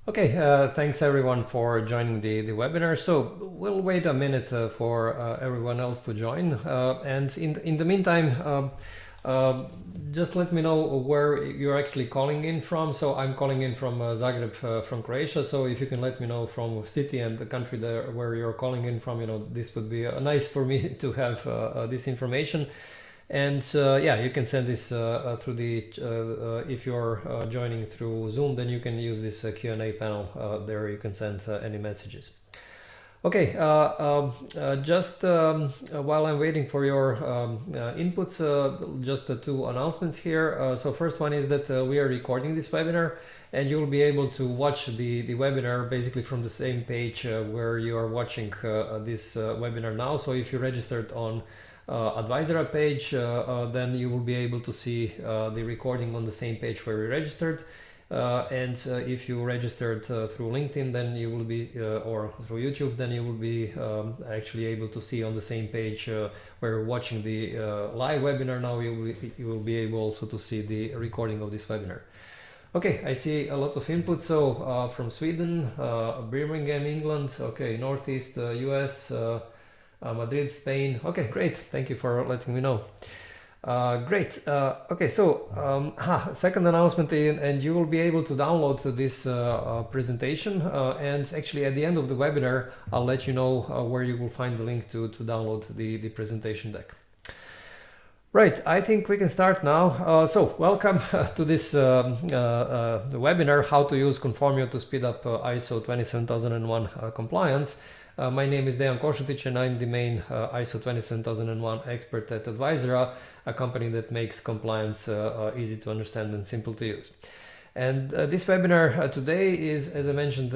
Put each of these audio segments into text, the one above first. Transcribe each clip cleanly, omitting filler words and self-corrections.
Okay, thanks everyone for joining the webinar. So we'll wait a minute for everyone else to join. And in the meantime, just let me know where you're actually calling in from. So I'm calling in from Zagreb, from Croatia. So if you can let me know from city and the country there where you're calling in from, this would be nice for me to have this information. And yeah, you can send this through the, if you're joining through Zoom, then you can use this Q&A panel. There you can send any messages. Okay, just while I'm waiting for your inputs, just two announcements here. So first one is that we are recording this webinar, and you'll be able to watch the webinar basically from the same page where you are watching this webinar now. So if you registered on Advisera page, then you will be able to see the recording on the same page where you registered. And if you registered through LinkedIn, then you will be, or through YouTube, then you will be actually able to see on the same page where you're watching the live webinar now. You will be able also to see the recording of this webinar. Okay, I see lots of input. So from Sweden, Birmingham, England, okay, Northeast US, Madrid, Spain. Okay, great. Thank you for letting me know. Great. Okay, so second announcement, and you will be able to download this presentation. And actually, at the end of the webinar, I'll let you know where you will find the link to download the presentation deck. Right, I think we can start now. So welcome to this webinar, how to use Conformio to speed up ISO 27001 compliance. My name is Dejan Kosutic, and I'm the main ISO 27001 expert at Advisera, a company that makes compliance easy to understand and simple to use. And this webinar today is, as I mentioned,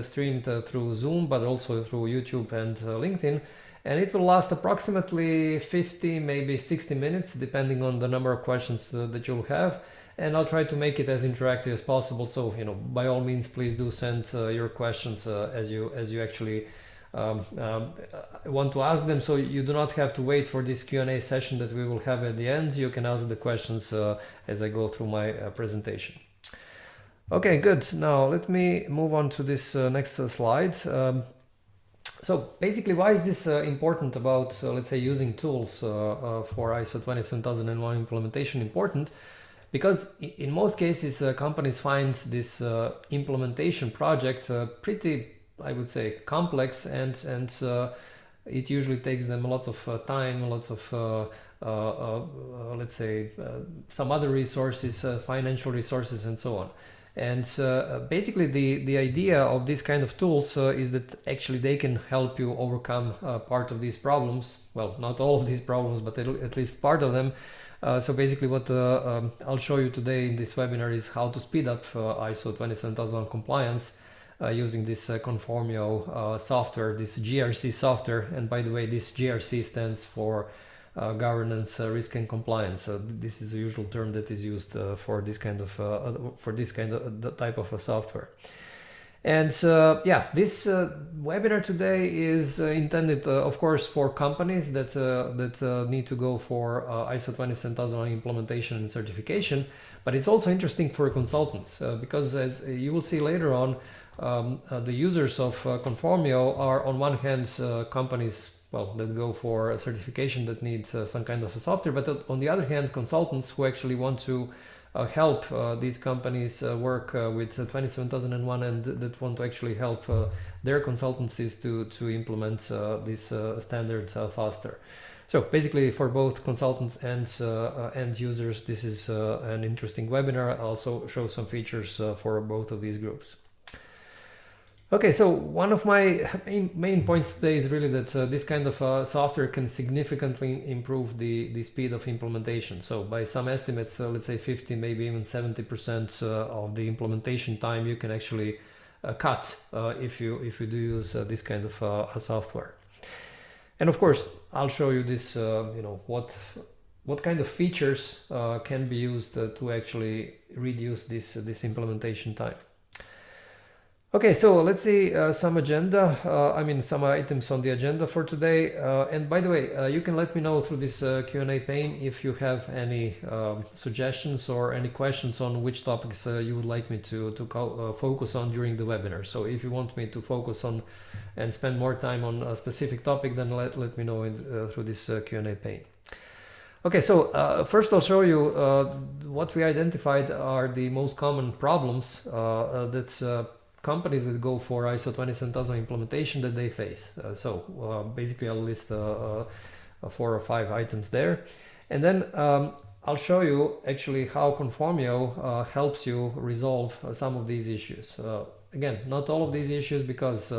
streamed through Zoom, but also through YouTube and LinkedIn. And it will last approximately 50, maybe 60 minutes, depending on the number of questions that you'll have. And I'll try to make it as interactive as possible. So, by all means, please do send your questions as you actually want to ask them. So you do not have to wait for this Q&A session that we will have at the end. You can ask the questions as I go through my presentation. Okay, good. Now let me move on to this next slide. So basically, why is this important about, let's say, using tools for ISO 27001 implementation important? Because in most cases, companies find this implementation project pretty, I would say, complex, and it usually takes them lots of time, lots of, let's say, some other resources, financial resources, and so on. And basically, the idea of this kind of tools is that actually they can help you overcome part of these problems. Well, not all of these problems, but at least part of them. So basically what I'll show you today in this webinar is how to speed up ISO 27001 compliance using this Conformio software, this GRC software. And by the way, this GRC stands for governance, risk and compliance. This is the usual term that is used for this kind of type of a software. And yeah, this webinar today is intended, of course, for companies that need to go for ISO 27001 implementation and certification, but it's also interesting for consultants because, as you will see later on, the users of Conformio are, on one hand, companies that go for a certification that needs some kind of a software, but on the other hand, consultants who actually want to help these companies work with 27001 and that want to actually help their consultancies to implement this standard faster. So basically, for both consultants and end users, this is an interesting webinar. I'll also show some features for both of these groups. Okay, so one of my main points today is really that this kind of software can significantly improve the speed of implementation. So by some estimates, let's say 50, maybe even 70% of the implementation time you can actually cut if you do use this kind of software. And of course, I'll show you this, what kind of features can be used to actually reduce this implementation time. Okay, so let's see some agenda, some items on the agenda for today. And by the way, you can let me know through this Q&A pane if you have any suggestions or any questions on which topics you would like me to focus on during the webinar. So if you want me to focus on and spend more time on a specific topic, then let me know through this Q&A pane. Okay, so first I'll show you what we identified are the most common problems that's companies that go for ISO 27000 implementation that they face. Basically I'll list 4 or 5 items there, and then I'll show you actually how Conformio helps you resolve some of these issues. Again, not all of these issues, because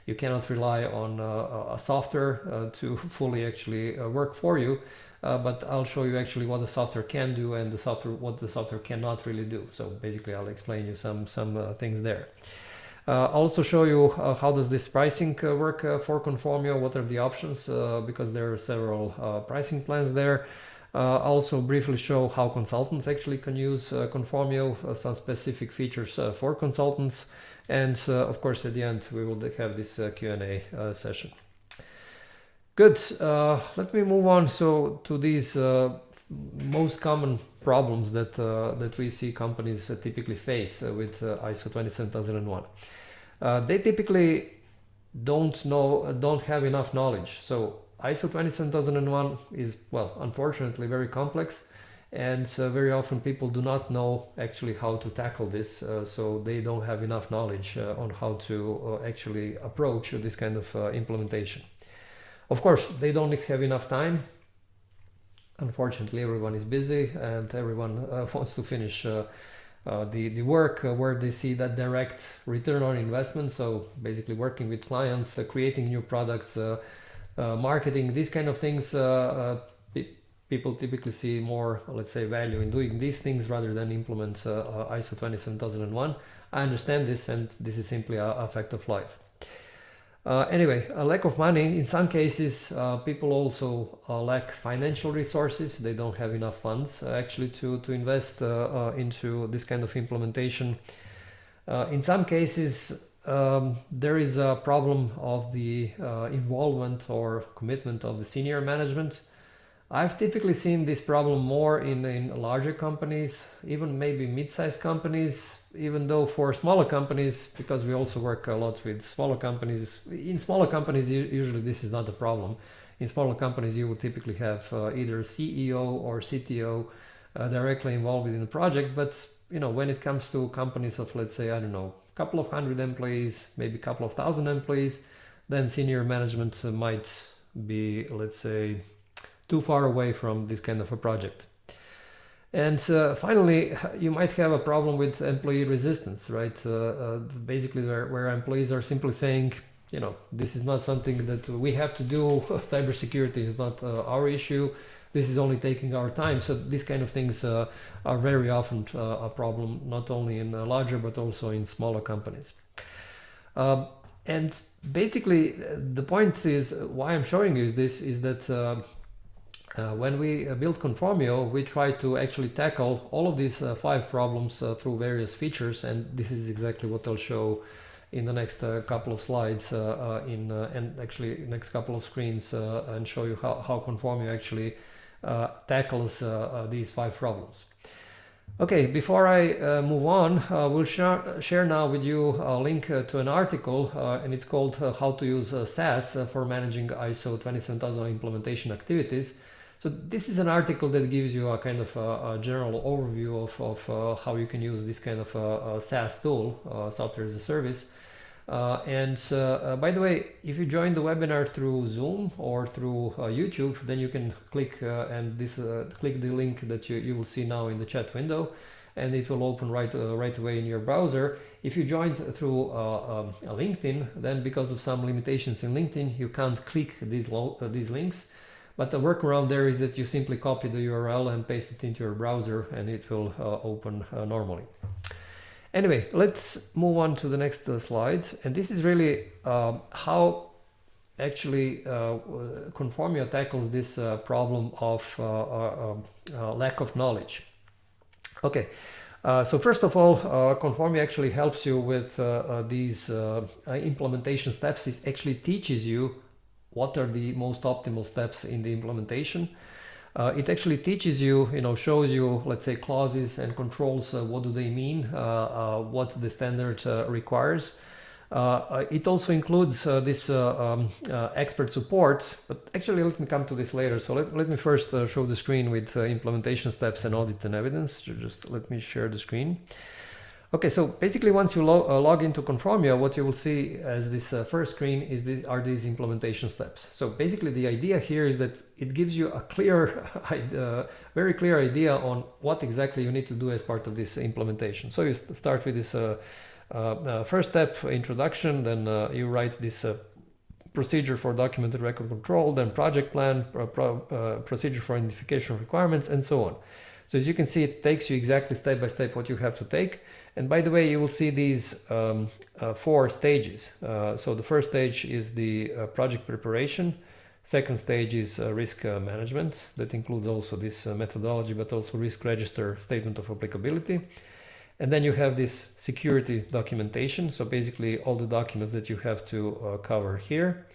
you cannot rely on a software to fully actually work for you, but I'll show you actually what the software can do and what the software cannot really do. So basically I'll explain you some things there. I'll also show you how does this pricing work for Conformio, what are the options, because there are several pricing plans there. I'll also briefly show how consultants actually can use Conformio, some specific features for consultants, and of course at the end we will have this Q&A session. Good, let me move on to these most common problems that we see companies typically face with ISO 27001. They typically don't have enough knowledge. So ISO 27001 is, well, unfortunately very complex, and very often people do not know actually how to tackle this, so they don't have enough knowledge on how to actually approach this kind of implementation. Of course, they don't have enough time. Unfortunately, everyone is busy and everyone wants to finish the work where they see that direct return on investment. So basically working with clients, creating new products, marketing, these kind of things, people typically see more, let's say, value in doing these things rather than implement ISO 27001. I understand this, and this is simply a fact of life. Anyway, a lack of money. In some cases, people also lack financial resources. They don't have enough funds actually to invest into this kind of implementation. In some cases, there is a problem of the involvement or commitment of the senior management. I've typically seen this problem more in larger companies, even maybe mid-sized companies, even though for smaller companies, because we also work a lot with smaller companies. In smaller companies, usually this is not a problem. In smaller companies, you will typically have either CEO or CTO directly involved in the project. But when it comes to companies of, let's say, I don't know, a couple of hundred employees, maybe a couple of thousand employees, then senior management might be, let's say, too far away from this kind of a project. And finally, you might have a problem with employee resistance, right? Basically, where employees are simply saying, this is not something that we have to do. Cybersecurity is not our issue. This is only taking our time. So these kind of things are very often a problem, not only in larger, but also in smaller companies. And basically, the point is, why I'm showing you this is that when we build Conformio, we try to actually tackle all of these 5 problems through various features, and this is exactly what I'll show in the next couple of slides, and actually next couple of screens, and show you how Conformio actually tackles these 5 problems. Okay, before I move on, we'll share now with you a link to an article, and it's called How to Use SaaS for Managing ISO 27000 Implementation Activities. So this is an article that gives you a kind of a general overview of how you can use this kind of a SaaS tool, software as a service. By the way, if you join the webinar through Zoom or through YouTube, then you can click click the link that you will see now in the chat window, and it will open right away in your browser. If you joined through LinkedIn, then because of some limitations in LinkedIn, you can't click these links. But the workaround there is that you simply copy the URL and paste it into your browser, and it will open normally. Anyway, let's move on to the next slide. And this is really how actually Conformio tackles this problem of lack of knowledge. Okay, So first of all, Conformio actually helps you with these implementation steps. It actually teaches you what are the most optimal steps in the implementation. It actually teaches you, shows you, let's say, clauses and controls, what do they mean, what the standard requires. It also includes this expert support, but actually let me come to this later. So let me first show the screen with implementation steps and audit and evidence. Just let me share the screen. Okay, so basically once you log into Conformio, what you will see as this first screen is are these implementation steps. So basically the idea here is that it gives you a clear, very clear idea on what exactly you need to do as part of this implementation. So you start with this first step, introduction, then you write this procedure for documented record control, then project plan, procedure for identification of requirements, and so on. So as you can see, it takes you exactly step by step what you have to take. And by the way, you will see these 4 stages. So the first stage is the project preparation. Second stage is risk management. That includes also this methodology, but also risk register, statement of applicability. And then you have this security documentation. So basically all the documents that you have to cover here.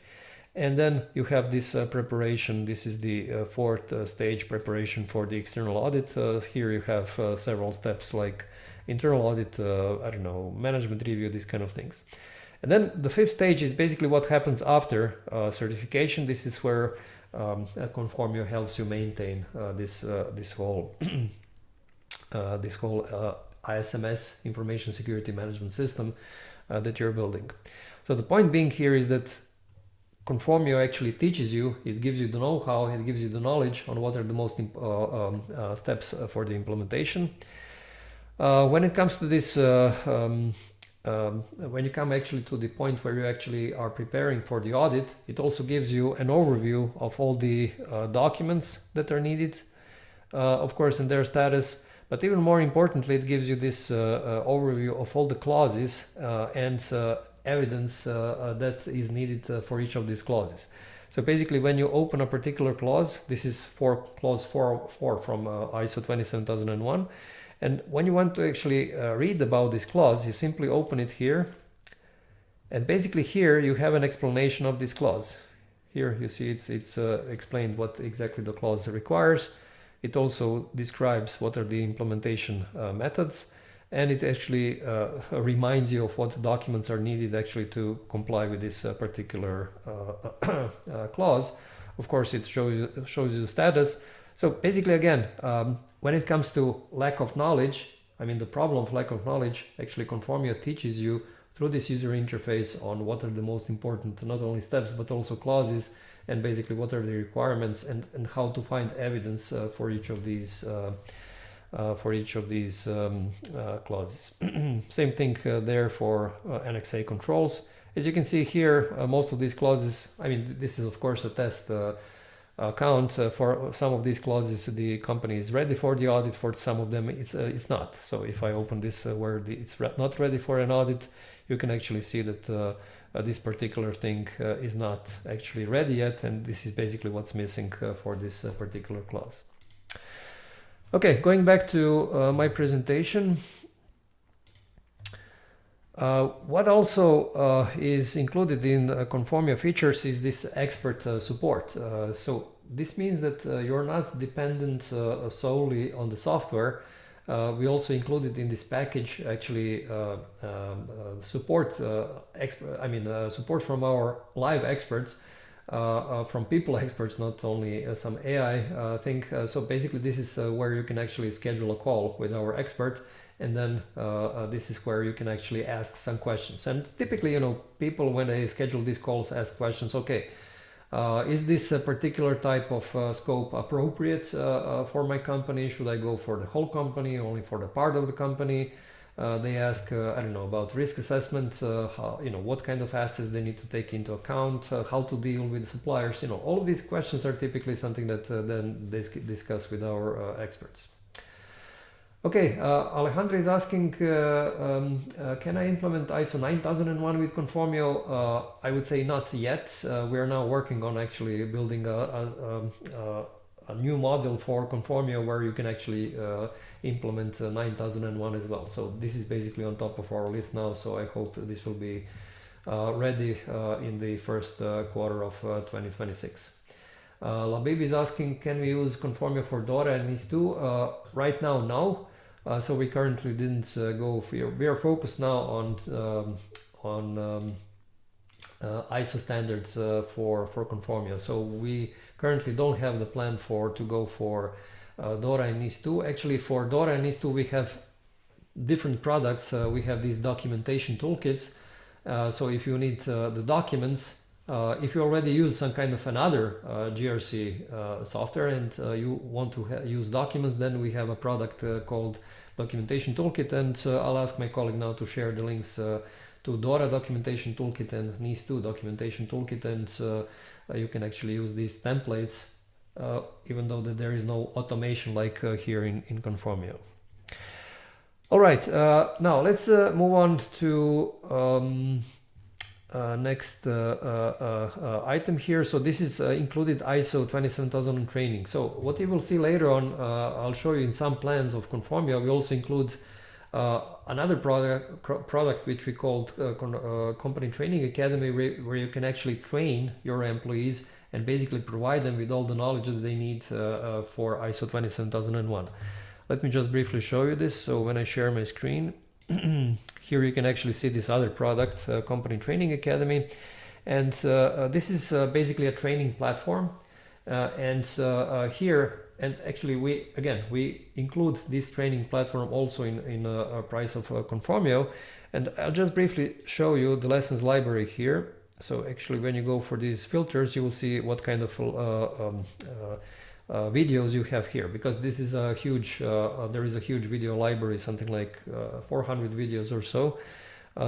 And then you have this preparation. This is the 4th stage, preparation for the external audit. Here you have several steps like internal audit, I don't know, management review, these kind of things. And then the 5th stage is basically what happens after certification. This is where Conformio helps you maintain this whole ISMS, information security management system, that you're building. So the point being here is that Conformio actually teaches you, it gives you the know-how, it gives you the knowledge on what are the most steps for the implementation. When it comes to this, when you come actually to the point where you actually are preparing for the audit, it also gives you an overview of all the documents that are needed, of course, in their status. But even more importantly, it gives you this overview of all the clauses and evidence that is needed for each of these clauses. So basically, when you open a particular clause, this is for clause 4 from ISO 27001. And when you want to actually read about this clause, you simply open it here. And basically here you have an explanation of this clause. Here you see it's explained what exactly the clause requires. It also describes what are the implementation methods. And it actually reminds you of what documents are needed actually to comply with this particular clause. Of course, it shows you the status. So basically, again, when it comes to lack of knowledge, I mean the problem of lack of knowledge, actually Conformio teaches you through this user interface on what are the most important, not only steps, but also clauses, and basically what are the requirements and how to find evidence for each of these clauses. Same thing there for Annex A controls. As you can see here, most of these clauses, I mean, this is of course a test count. For some of these clauses, the company is ready for the audit. For some of them, it's not. So if I open this where it's not ready for an audit, you can actually see that this particular thing is not actually ready yet, and this is basically what's missing for this particular clause. Okay, going back to my presentation. What also is included in Conformio features is this expert support. So this means that you're not dependent solely on the software. We also included in this package actually support support from our live experts, from people experts, not only some AI thing. So basically this is where you can actually schedule a call with our expert. And then this is where you can actually ask some questions. And typically, people, when they schedule these calls, ask questions. Okay, is this a particular type of scope appropriate for my company? Should I go for the whole company, only for the part of the company? They ask, I don't know, about risk assessment, how, what kind of assets they need to take into account, how to deal with suppliers. All of these questions are typically something that then they discuss with our experts. Okay, Alejandro is asking, can I implement ISO 9001 with Conformio? I would say not yet. We are now working on actually building a a new module for Conformio where you can actually implement 9001 as well. So this is basically on top of our list now, so I hope this will be ready in the first quarter of 2026. 𝗲𝗶𝗶𝘀𝗶 is asking, can we use Conformio for DORA and NIS2? Right now, no. So we currently didn't go. We are focused now on ISO standards for Conformio. So we currently don't have the plan to go for DORA and NIS2. Actually, for DORA and NIS2 we have different products. We have these documentation toolkits. So if you need the documents, if you already use some kind of another GRC software and you want to use documents, then we have a product called Documentation Toolkit, and I'll ask my colleague now to share the links to DORA Documentation Toolkit and NIS2 Documentation Toolkit, and you can actually use these templates even though that there is no automation like here in Conformio. All right, now let's move on to next item here. So this is included ISO 27000 training. So what you will see later on, I'll show you in some plans of Conformio, we also include another product which we called Company Training Academy, where you can actually train your employees and basically provide them with all the knowledge that they need for ISO 27001. Let me just briefly show you this. So when I share my screen, here you can actually see this other product, Company Training Academy, and this is basically a training platform. Here, and actually we include this training platform also in a price of Conformio, and I'll just briefly show you the lessons library here. So actually, when you go for these filters, you will see what kind of videos you have here, because this is a huge, there is a huge video library, something like 400 videos or so.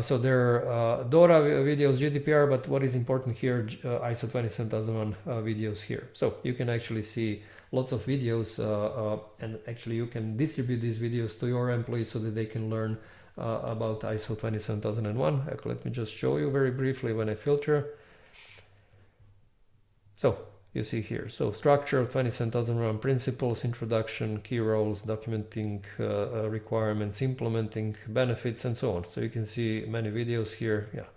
So there are DORA videos, GDPR, but what is important here, ISO 27001 videos here. So you can actually see lots of videos, and actually you can distribute these videos to your employees so that they can learn about ISO 27001. Let me just show you very briefly when I filter. So you see here, so structure of 27001 principles, introduction, key roles, documenting requirements, implementing benefits, and so on. So you can see many videos here. Yeah,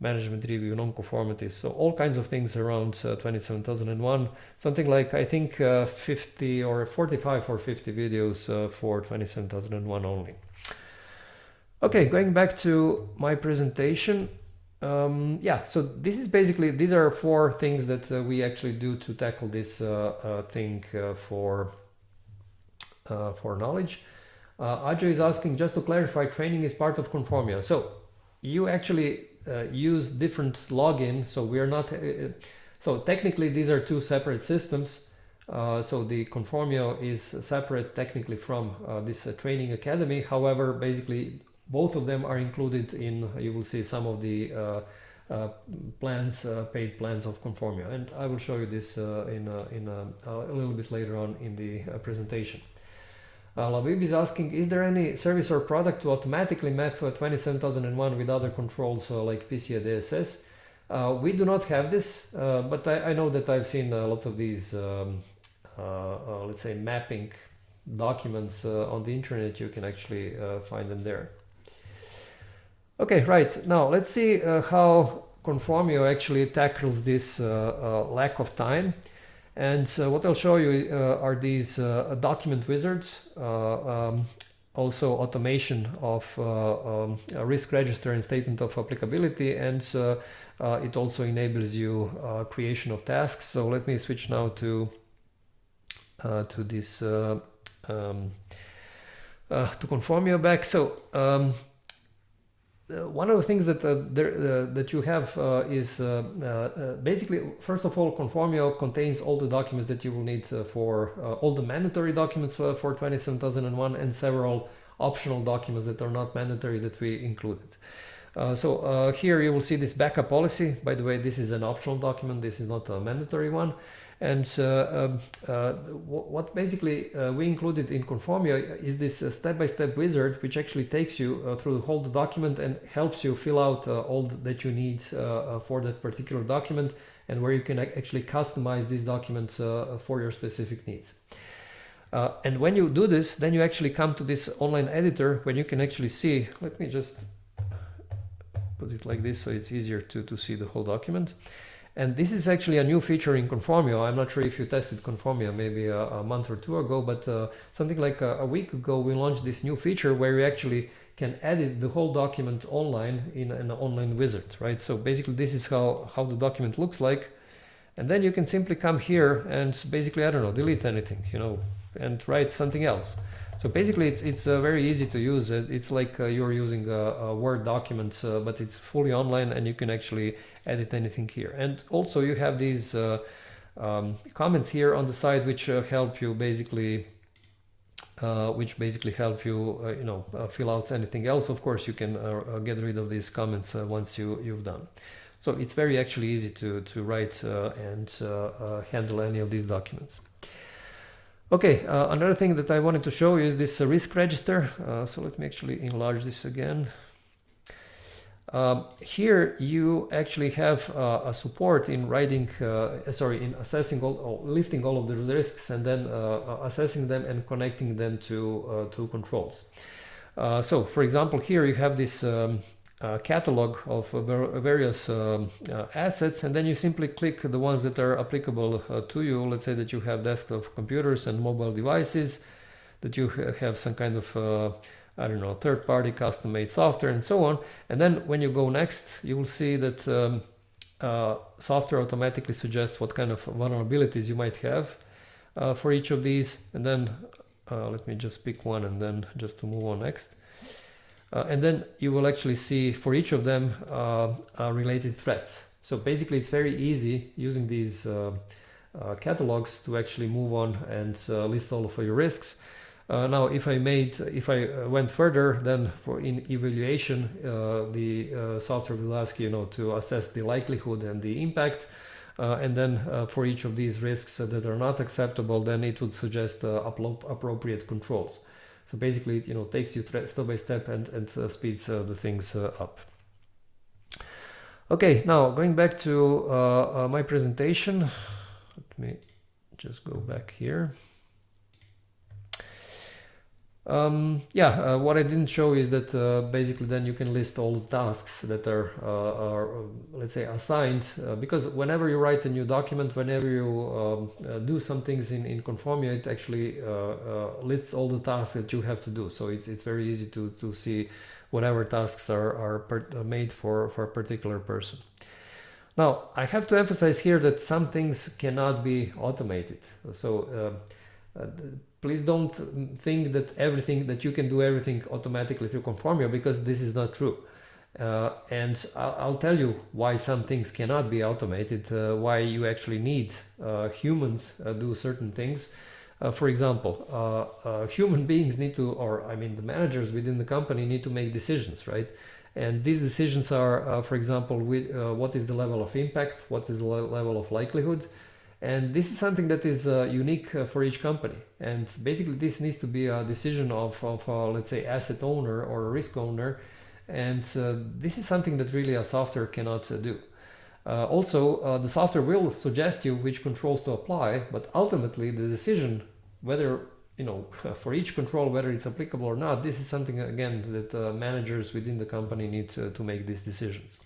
management review, non-conformities, so all kinds of things around 27001. Something like, I think 50 or 45 or 50 videos for 27001 only. Okay, going back to my presentation. Yeah, so this is basically, these are 4 things that we actually do to tackle this thing for knowledge. Ajo is asking, just to clarify, training is part of Conformio. So you actually use different login. So we are not, so technically these are 2 separate systems. So the Conformio is separate technically from this training academy. However, basically both of them are included in, you will see some of the plans, paid plans of Conformio, and I will show you this in a little bit later on in the presentation. 𝗲𝗶𝗶𝘀𝗶 is asking, is there any service or product to automatically map 27001 with other controls like PCI DSS? We do not have this, but I know that I've seen lots of these, let's say, mapping documents on the internet. You can actually find them there. Okay, right, now let's see how Conformio actually tackles this lack of time. And what I'll show you are these document wizards, also automation of a risk register and statement of applicability, and it also enables you creation of tasks. So let me switch now to this to Conformio back. So one of the things that that you have is basically, first of all, Conformio contains all the documents that you will need for all the mandatory documents for 27001 and several optional documents that are not mandatory that we included. So here you will see this backup policy. By the way, this is an optional document. This is not a mandatory one. And what basically we included in Conformio is this step-by-step wizard, which actually takes you through the whole document and helps you fill out all that you need for that particular document, and where you can actually customize these documents for your specific needs. And when you do this, then you actually come to this online editor when you can actually see, let me just put it like this so it's easier to see the whole document. And this is actually a new feature in Conformio. I'm not sure if you tested Conformio maybe a month or two ago, but something like a week ago we launched this new feature where you actually can edit the whole document online in an online wizard, right? So basically this is how the document looks like. And then you can simply come here and basically, I don't know, delete anything, you know, and write something else. So basically it's very easy to use. It's like you're using a Word document, but it's fully online and you can actually edit anything here. And also you have these comments here on the side which help you basically help you, you know, fill out anything else. Of course, you can get rid of these comments once you've done. So it's very actually easy to write and handle any of these documents. Okay, another thing that I wanted to show you is this risk register. So let me actually enlarge this again. Here you actually have a support in writing, in assessing listing all of the risks, and then assessing them and connecting them to controls. So for example, here you have this catalog of various assets, and then you simply click the ones that are applicable to you. Let's say that you have desktop computers and mobile devices, that you have some kind of I don't know, third-party custom-made software and so on. And then when you go next, you will see that software automatically suggests what kind of vulnerabilities you might have for each of these. And then let me just pick one and then just to move on next. And then you will actually see for each of them related threats. So basically it's very easy using these catalogs to actually move on and list all of your risks. Now if I went further, then in evaluation the software will ask you, to assess the likelihood and the impact, and then for each of these risks that are not acceptable, then it would suggest appropriate controls. So basically, it takes you step by step and speeds the things up. Okay, now going back to my presentation, let me just go back here. What I didn't show is that basically then you can list all the tasks that are let's say assigned, because whenever you write a new document, whenever you do some things in Conformio, it actually lists all the tasks that you have to do. So it's very easy to see whatever tasks are made for a particular person. Now I have to emphasize here that some things cannot be automated. So please don't think that you can do everything automatically through Conformio, because this is not true. And I'll tell you why some things cannot be automated, why you actually need humans do certain things. For example, human beings need to, the managers within the company need to make decisions, right? And these decisions are, for example, what is the level of impact, what is the level of likelihood. And this is something that is unique for each company. And basically this needs to be a decision of let's say, asset owner or a risk owner. And this is something that really a software cannot do. Also, the software will suggest you which controls to apply, but ultimately the decision whether, for each control, whether it's applicable or not, this is something, again, that managers within the company need to make these decisions.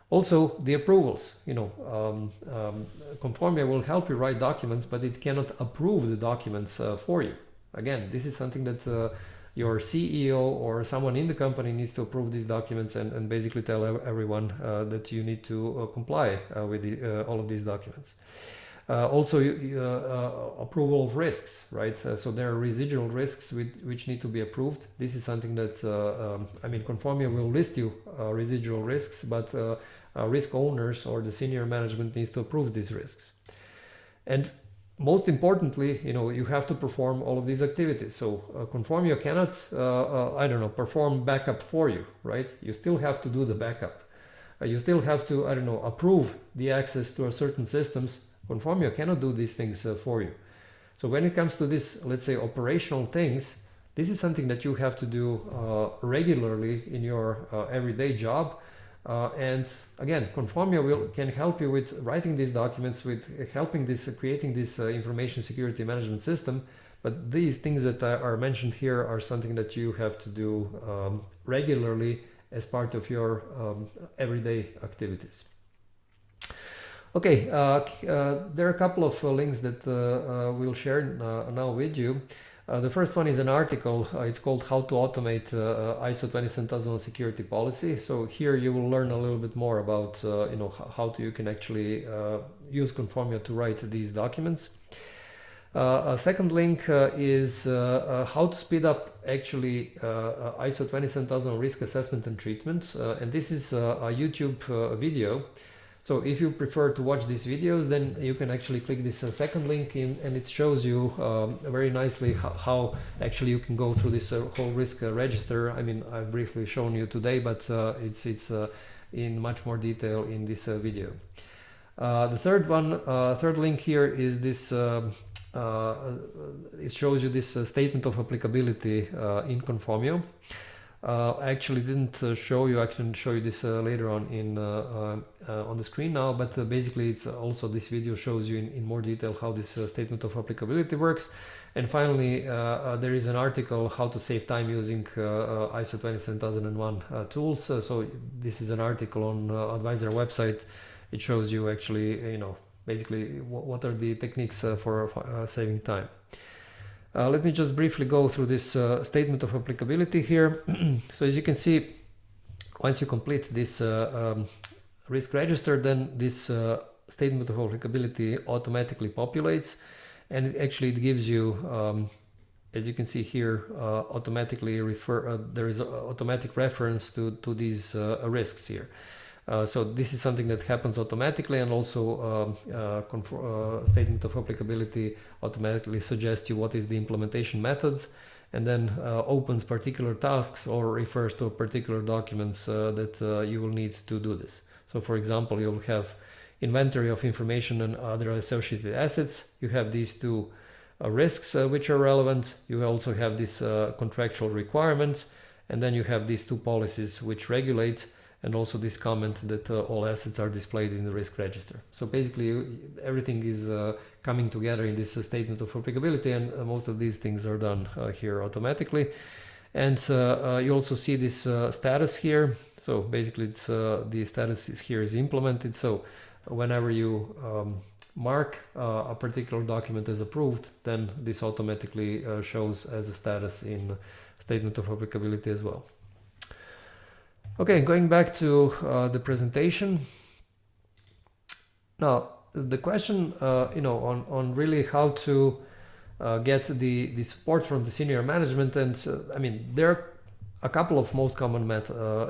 Also, the approvals, Conformio will help you write documents, but it cannot approve the documents for you. Again, this is something that your CEO or someone in the company needs to approve these documents and basically tell everyone that you need to comply with all of these documents. Also, approval of risks, right? So there are residual risks which need to be approved. This is something that, Conformio will list you residual risks, but risk owners or the senior management needs to approve these risks. And most importantly, you have to perform all of these activities. So Conformio cannot, perform backup for you, right? You still have to do the backup. You still have to, approve the access to a certain systems, Conformio cannot do these things for you. So when it comes to this, let's say, operational things, this is something that you have to do regularly in your everyday job. And again, Conformio can help you with writing these documents, with helping this, creating this information security management system. But these things that are mentioned here are something that you have to do regularly as part of your everyday activities. Okay, there are a couple of links that we'll share now with you. The first one is an article. It's called "How to Automate ISO 27001 Security Policy." So here you will learn a little bit more about how you can actually use Conformio to write these documents. A second link is how to speed up actually ISO 27001 risk assessment and treatment. And this is a YouTube video. So if you prefer to watch these videos, then you can actually click this second link in, and it shows you very nicely how actually you can go through this whole risk register. I mean, I've briefly shown you today, but it's in much more detail in this video. The third link here is this. It shows you this statement of applicability in Conformio. I actually didn't show you. I can show you this later on on the screen now. But basically, it's also this video shows you in more detail how this statement of applicability works. And finally, there is an article how to save time using ISO 27001 tools. So this is an article on Advisera website. It shows you actually, basically what are the techniques for saving time. Let me just briefly go through this statement of applicability here. So as you can see, once you complete this risk register, then this statement of applicability automatically populates, and it gives you, as you can see here, automatically there is an automatic reference to these risks here. So this is something that happens automatically, and also statement of applicability automatically suggests you what is the implementation methods, and then opens particular tasks or refers to particular documents that you will need to do this. So for example, you'll have inventory of information and other associated assets. You have these two risks which are relevant. You also have this contractual requirements, and then you have these two policies which regulate, and also this comment that all assets are displayed in the risk register. So basically everything is coming together in this statement of applicability, and most of these things are done here automatically. And you also see this status here. So basically it's the status here is implemented. So whenever you mark a particular document as approved, then this automatically shows as a status in statement of applicability as well. Okay, going back to the presentation. Now, the question, on really how to get the support from the senior management, and I mean, there are a couple of most common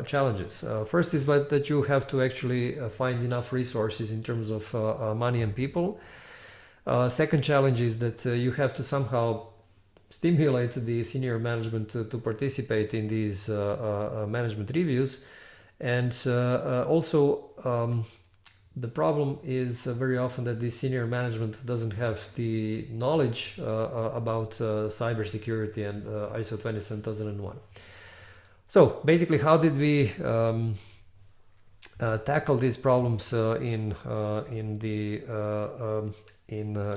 challenges. First is that you have to actually find enough resources in terms of money and people. Second challenge is that you have to somehow stimulate the senior management to participate in these management reviews. And also the problem is very often that the senior management doesn't have the knowledge about cybersecurity and ISO 27001. So basically, how did we tackle these problems in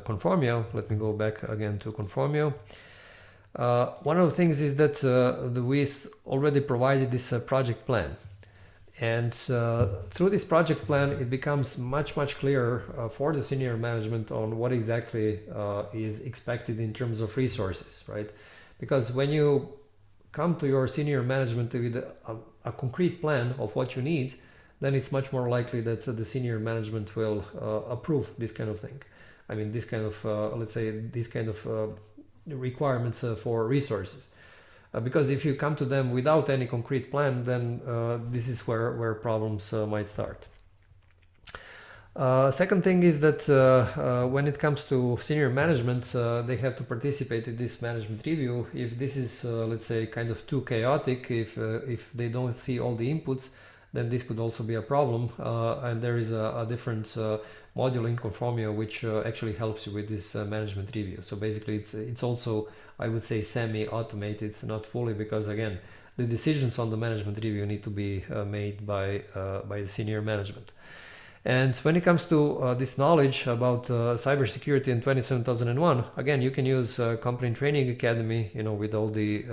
Conformio? Let me go back again to Conformio. One of the things is that we already provided this project plan, and through this project plan it becomes much clearer for the senior management on what exactly is expected in terms of resources, right? Because when you come to your senior management with a concrete plan of what you need, then it's much more likely that the senior management will approve this kind of thing. I mean, this kind of, let's say, this kind of requirements for resources. Because if you come to them without any concrete plan, then this is where problems might start. Second thing is that when it comes to senior management, they have to participate in this management review. If this is, let's say, kind of too chaotic, if they don't see all the inputs, then this could also be a problem. And there is a different module in Conformio which actually helps you with this management review. So basically it's also, I would say, semi-automated, not fully, because again, the decisions on the management review need to be made by the senior management. And when it comes to this knowledge about cybersecurity in 27001, again, you can use Company Training Academy, you know, with all the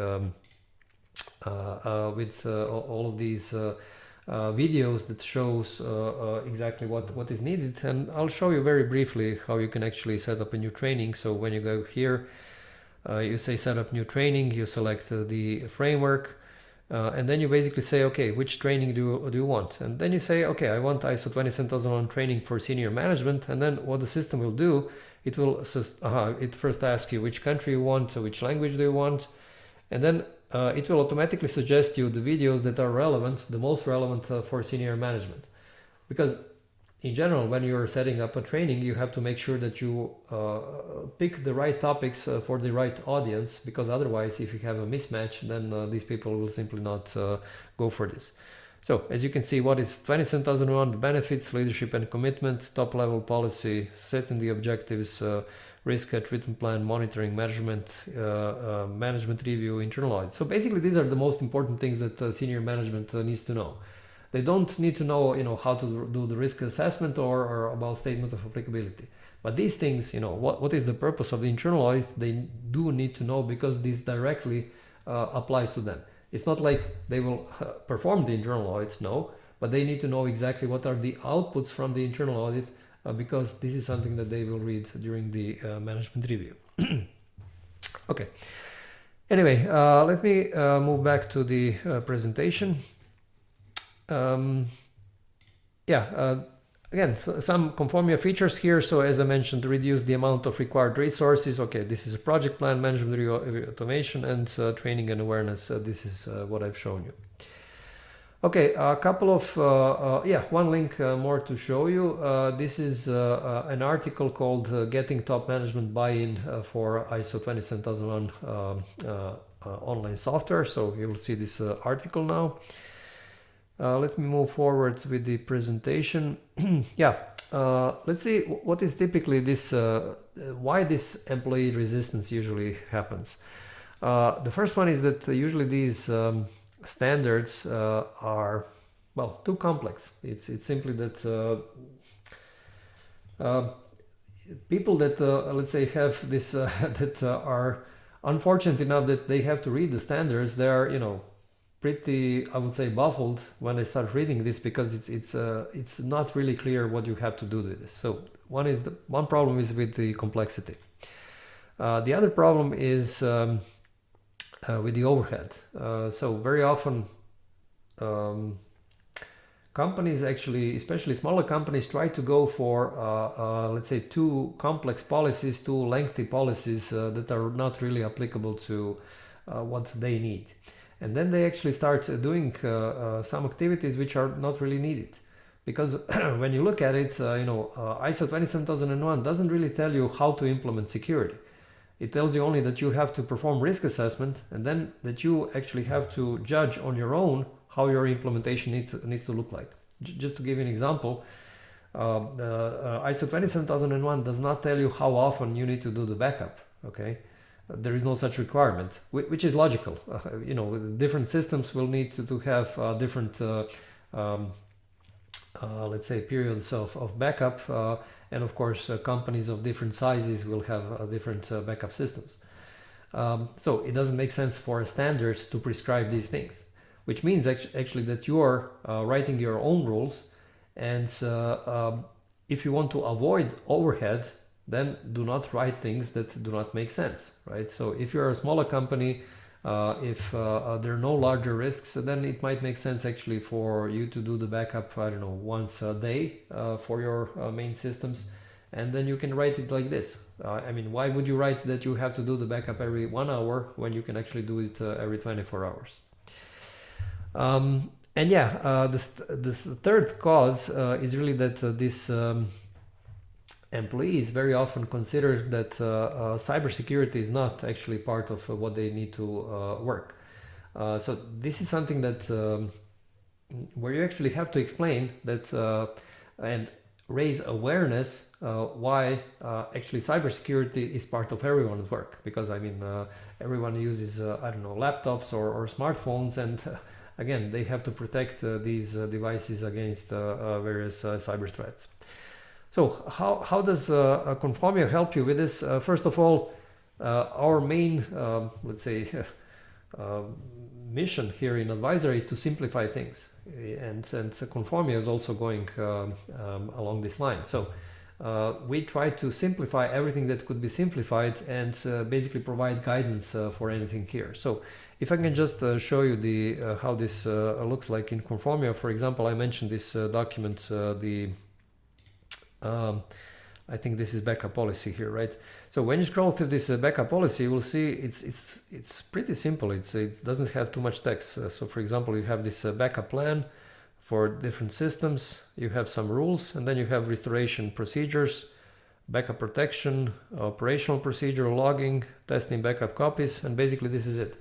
all of these videos that shows exactly what is needed. And I'll show you very briefly how you can actually set up a new training. So when you go here, you say set up new training, you select the framework, and then you basically say, okay, which training do you want? And then you say, okay, I want ISO 27001 training for senior management. And then what the system will do, it will it first ask you which country you want, so which language do you want, and then it will automatically suggest you the videos that are relevant, the most relevant for senior management. Because in general, when you're setting up a training, you have to make sure that you pick the right topics for the right audience, because otherwise, if you have a mismatch, then these people will simply not go for this. So as you can see, what is 27001, the benefits, leadership and commitment, top level policy, setting the objectives, risk treatment plan, monitoring, measurement, management review, internal audit. So basically, these are the most important things that senior management needs to know. They don't need to know, you know, how to do the risk assessment or about statement of applicability. But these things, you know, what is the purpose of the internal audit, they do need to know, because this directly applies to them. It's not like they will perform the internal audit, no, but they need to know exactly what are the outputs from the internal audit, because this is something that they will read during the management review. Okay. Anyway, let me move back to the presentation. Again, some Conformio features here. So as I mentioned, reduce the amount of required resources. Okay, this is a project plan, management review, automation, and training and awareness. This is what I've shown you. Okay, a couple of, one link more to show you. This is an article called Getting Top Management Buy-in for ISO 27001 online software. So you'll see this article now. Let me move forward with the presentation. Let's see what is typically this, why this employee resistance usually happens. The first one is that usually these standards are, well, too complex. It's simply that people that, let's say, have this, that are unfortunate enough that they have to read the standards, they are, you know, pretty, I would say, baffled when they start reading this, because it's not really clear what you have to do with this. So one problem is with the complexity. The other problem is with the overhead. So very often companies actually, especially smaller companies, try to go for let's say too complex policies, too lengthy policies that are not really applicable to what they need. And then they actually start doing some activities which are not really needed. Because when you look at it, ISO 27001 doesn't really tell you how to implement security. It tells you only that you have to perform risk assessment, and then that you actually have to judge on your own how your implementation needs to look like. Just to give you an example, ISO 27001 does not tell you how often you need to do the backup, okay? There is no such requirement, which is logical. Different systems will need to have different, let's say, periods of backup, and of course, companies of different sizes will have different backup systems. So it doesn't make sense for a standard to prescribe these things, which means actually that you are writing your own rules, and if you want to avoid overhead, then do not write things that do not make sense, right? So if you're a smaller company, if there are no larger risks, then it might make sense actually for you to do the backup, I don't know, once a day for your main systems, and then you can write it like this. I mean, why would you write that you have to do the backup every 1 hour when you can actually do it every 24 hours? This third cause is really that this employees very often consider that cybersecurity is not actually part of what they need to work. So this is something that where you actually have to explain that and raise awareness why actually cybersecurity is part of everyone's work, because I mean everyone uses I don't know, laptops or smartphones, and again they have to protect these devices against various cyber threats. So how does Conformio help you with this? First of all, our main let's say mission here in Advisera is to simplify things, and Conformio is also going along this line. So we try to simplify everything that could be simplified, and basically provide guidance for anything here. So if I can just show you the how this looks like in Conformio. For example, I mentioned this document, I think this is backup policy here, right? So when you scroll through this backup policy, you will see it's pretty simple. It doesn't have too much text. So for example, you have this backup plan for different systems. You have some rules, and then you have restoration procedures, backup protection, operational procedure, logging, testing backup copies, and basically this is it.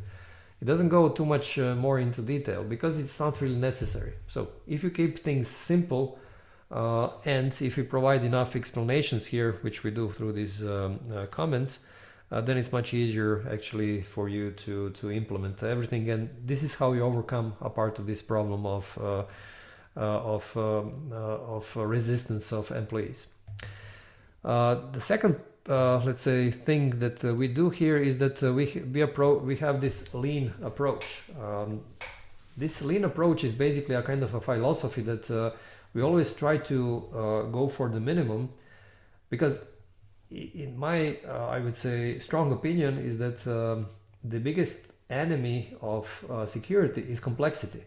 It doesn't go too much more into detail because it's not really necessary. So if you keep things simple, and if we provide enough explanations here, which we do through these comments, then it's much easier actually for you to implement everything. And this is how you overcome a part of this problem of resistance of employees. The second let's say thing that we do here is that we have this lean approach. This lean approach is basically a kind of a philosophy that we always try to go for the minimum, because in my I would say strong opinion is that the biggest enemy of security is complexity.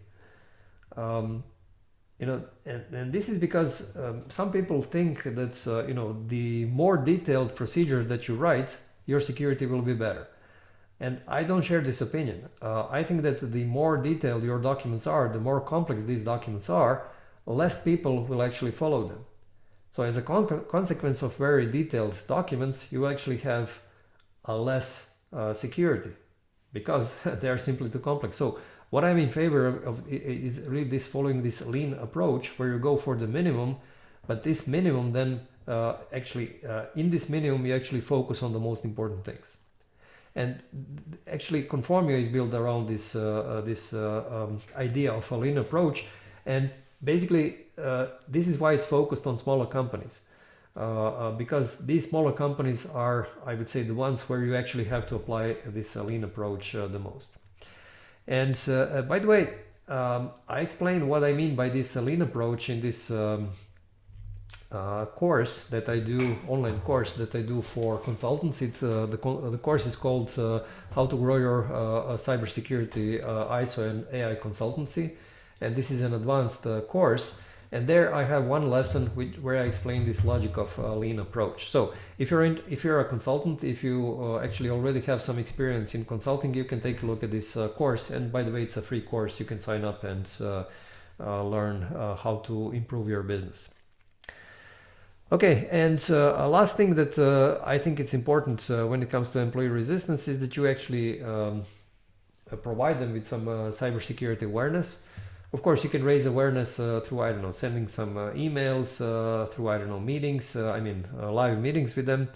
You know, and this is because some people think that you know, the more detailed procedure that you write, your security will be better. And I don't share this opinion. I think that the more detailed your documents are, the more complex these documents are, less people will actually follow them. So as a consequence of very detailed documents, you actually have a less security, because they are simply too complex. So what I'm in favor of is really this, following this lean approach, where you go for the minimum, but this minimum then in this minimum you actually focus on the most important things. And actually Conformio is built around this idea of a lean approach, and basically this is why it's focused on smaller companies, because these smaller companies are, I would say, the ones where you actually have to apply this lean approach the most. And by the way, I explain what I mean by this lean approach in this course that I do, online course that I do for consultants. It's the course is called How to Grow Your Cybersecurity ISO and AI Consultancy, and this is an advanced course. And there I have one lesson where I explain this logic of lean approach. So if you're a consultant, if you actually already have some experience in consulting, you can take a look at this course. And by the way, it's a free course. You can sign up and learn how to improve your business. Okay, and last thing that I think it's important when it comes to employee resistance is that you actually provide them with some cybersecurity awareness. Of course, you can raise awareness through, I don't know, sending some emails, through, I don't know, meetings, live meetings with them.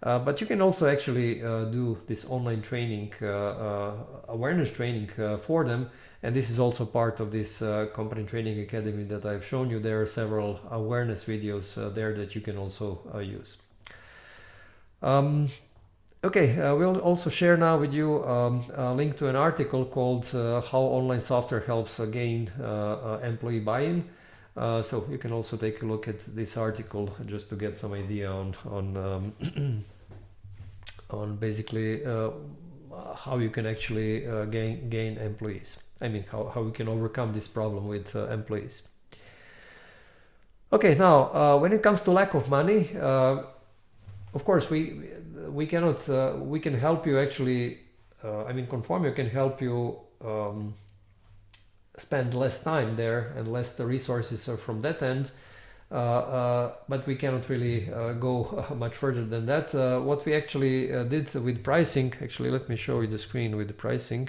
But you can also actually do this online training, awareness training for them. And this is also part of this company training academy that I've shown you. There are several awareness videos there that you can also use. Okay, we'll also share now with you a link to an article called How Online Software Helps Gain Employee Buy-in. So you can also take a look at this article just to get some idea on on basically how you can actually gain employees. I mean, how we can overcome this problem with employees. Okay, now when it comes to lack of money, of course we cannot we can help you actually. I mean, Conformio can help you spend less time there and less the resources from that end, but we cannot really go much further than that. What we actually did with pricing, actually let me show you the screen with the pricing.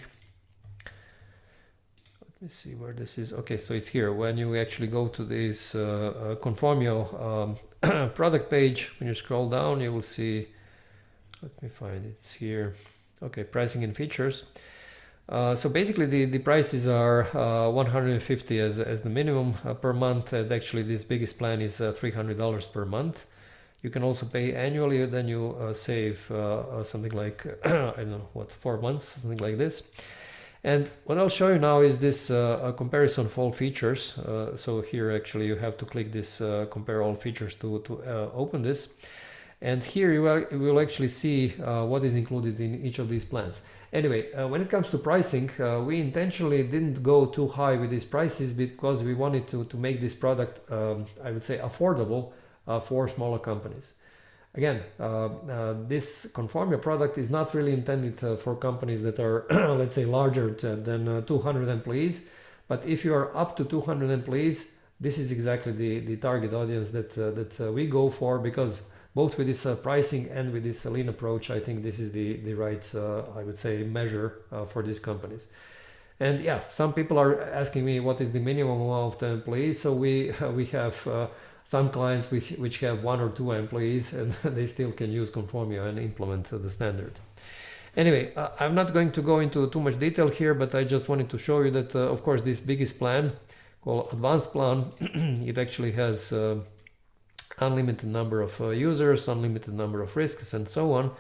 Let me see where this is. Okay, so it's here. When you actually go to this Conformio product page, when you scroll down, you will see, let me find it, it's here. Okay, pricing and features. So basically the prices are 150 as the minimum per month, and actually this biggest plan is $300 per month. You can also pay annually, then you save something like, I don't know, what, 4 months, something like this. And what I'll show you now is this comparison of all features. So here actually you have to click this compare all features to open this. And here you will actually see what is included in each of these plans. Anyway, when it comes to pricing, we intentionally didn't go too high with these prices because we wanted to make this product, I would say, affordable for smaller companies. Again, this Conformio product is not really intended for companies that are, let's say, larger than 200 employees. But if you are up to 200 employees, this is exactly the target audience that we go for, because both with this pricing and with this lean approach, I think this is the right, I would say, measure for these companies. And yeah, some people are asking me what is the minimum amount of the employees. So we have some clients which have 1 or 2 employees, and they still can use Conformio and implement the standard. Anyway, I'm not going to go into too much detail here, but I just wanted to show you that, of course, this biggest plan called Advanced Plan, it actually has unlimited number of users, unlimited number of risks, and so on.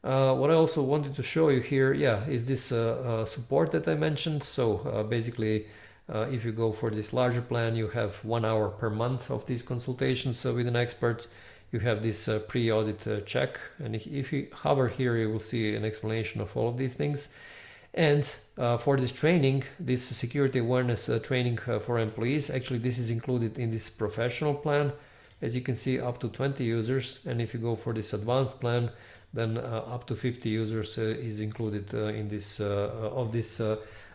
What I also wanted to show you here, yeah, is this support that I mentioned. So basically, if you go for this larger plan, you have 1 hour per month of these consultations with an expert. You have this pre-audit check, and if you hover here, you will see an explanation of all of these things. And for this training, this security awareness training for employees, actually this is included in this professional plan. As you can see, up to 20 users, and if you go for this advanced plan, then up to 50 users is included in this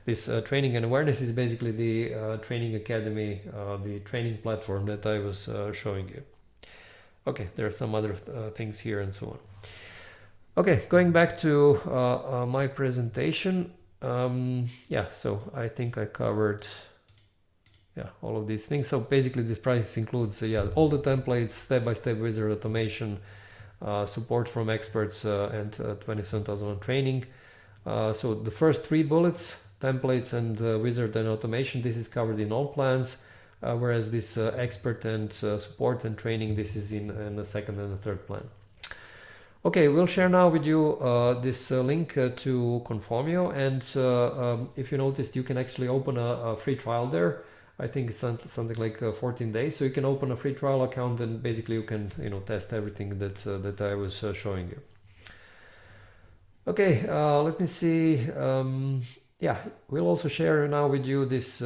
this training and awareness is basically the training academy, the training platform that I was showing you. Okay, there are some other things here and so on. Okay, going back to my presentation. Yeah, so I think I covered all of these things. So basically this price includes all the templates, step-by-step wizard automation, support from experts, and 27,000 training. So the first 3 bullets, templates and wizard and automation, this is covered in all plans, whereas this expert and support and training, this is in the second and the third plan. Okay, we'll share now with you this link to Conformio, and if you noticed, you can actually open a free trial there. I think it's something like 14 days, so you can open a free trial account, and basically you can test everything that I was showing you. Okay, let me see. Yeah, we'll also share now with you this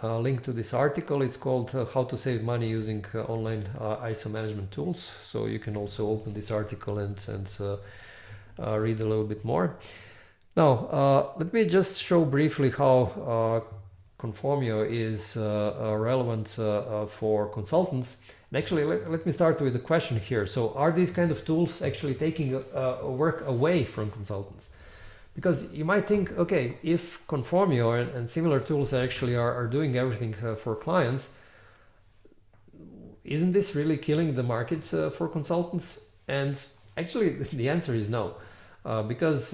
link to this article. It's called How to Save Money Using Online ISO Management Tools. So you can also open this article and read a little bit more. Now, let me just show briefly how Conformio is relevant for consultants. And actually, let me start with a question here. So are these kind of tools actually taking work away from consultants? Because you might think, okay, if Conformio and similar tools actually are doing everything for clients, isn't this really killing the market for consultants? And actually, the answer is no. Because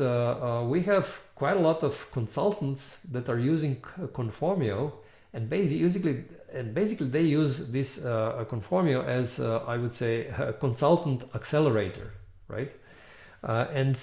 we have quite a lot of consultants that are using Conformio, and basically they use this Conformio as I would say a consultant accelerator, right? And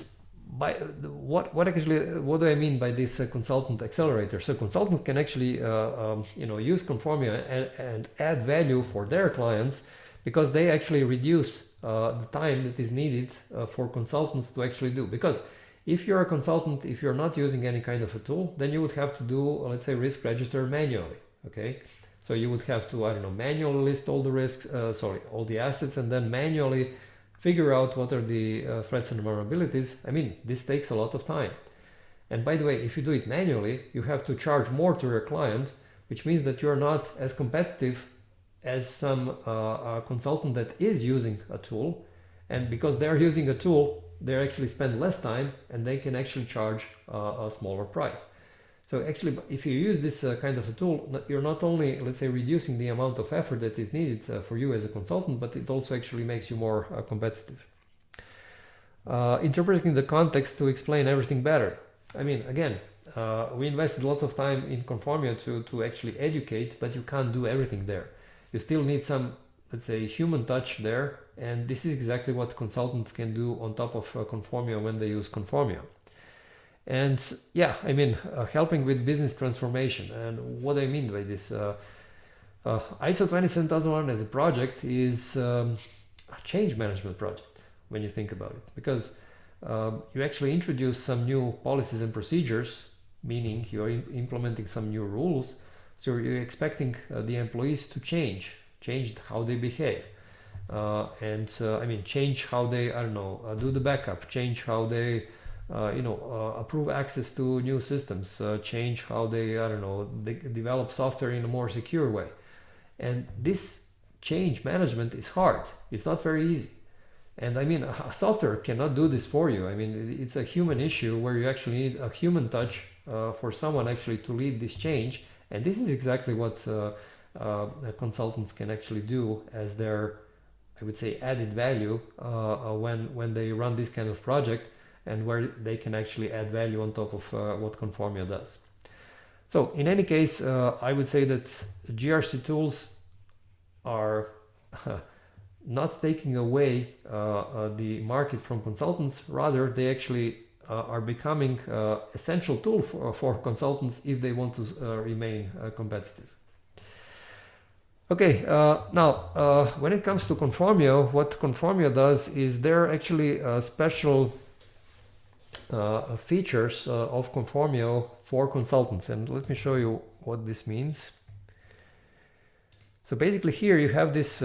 by what do I mean by this consultant accelerator? So consultants can actually use Conformio and add value for their clients, because they actually reduce the time that is needed for consultants to actually do. Because if you're a consultant, if you're not using any kind of a tool, then you would have to do, let's say, risk register manually. Okay, so you would have to, I don't know, manually list all the risks, all the assets, and then manually figure out what are the threats and vulnerabilities. I mean, this takes a lot of time. And by the way, if you do it manually, you have to charge more to your client, which means that you're not as competitive as some consultant that is using a tool. And because they're using a tool, they actually spend less time and they can actually charge a smaller price. So actually, if you use this kind of a tool, you're not only, let's say, reducing the amount of effort that is needed for you as a consultant, but it also actually makes you more competitive. Interpreting the context to explain everything better. I mean, again, we invested lots of time in Conformio to actually educate, but you can't do everything there. You still need some, let's say, human touch there, and this is exactly what consultants can do on top of Conformio when they use Conformio. And yeah, I mean, helping with business transformation. And what I mean by this, ISO 27001 as a project is a change management project when you think about it, because you actually introduce some new policies and procedures, meaning you're implementing some new rules. So you're expecting the employees to change how they behave. I mean, change how they, I don't know, do the backup, change how they approve access to new systems, change how they, I don't know, they develop software in a more secure way. And this change management is hard. It's not very easy. And I mean, a software cannot do this for you. I mean, it's a human issue where you actually need a human touch for someone actually to lead this change. And this is exactly what consultants can actually do as their, I would say, added value when they run this kind of project, and where they can actually add value on top of what Conformio does. So in any case, I would say that GRC tools are not taking away the market from consultants. Rather, they actually are becoming essential tool for consultants if they want to remain competitive. Okay, now when it comes to Conformio, what Conformio does is there are actually special features of Conformio for consultants, and let me show you what this means. So basically here you have this